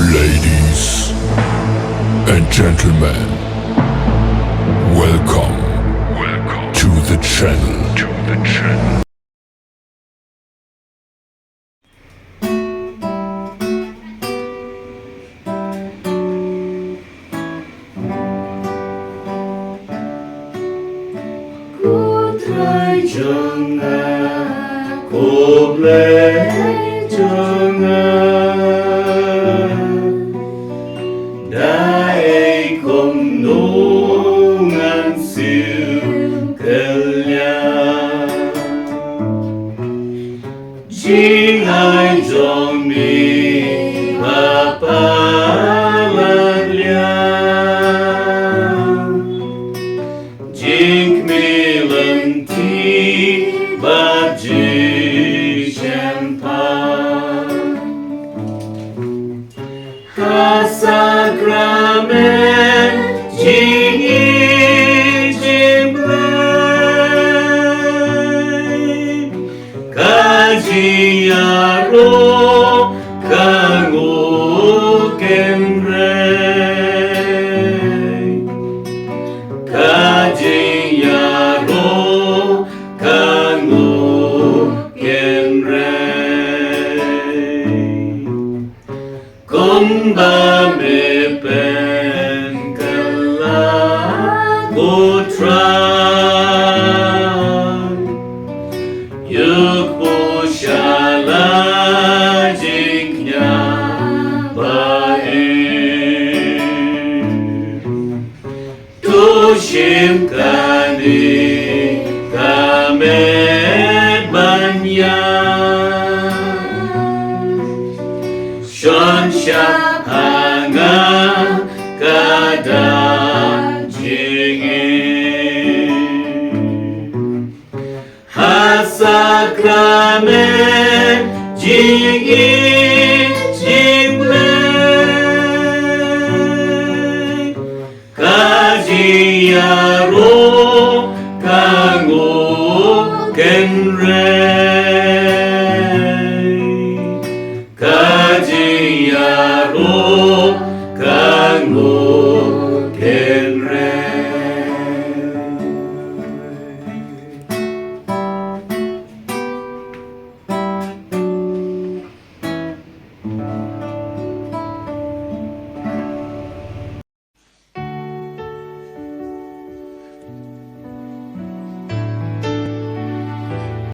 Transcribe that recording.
Ladies and gentlemen, welcome to the channel. Cô trai trong ngà, cô Blei trong ngà, đã ấy không Nongsiej kêu chính ai trong mi và Jink milan ti badji champagne Hasakramen jing Blei Kaji iaroh kango kenre iaroh kango kenre kumba me pen kala go try yuk po shala jingnya Tushim kani kamet banyan Shon shap hanga kada jingin Hasakramen jingin Blei Kaji iaroh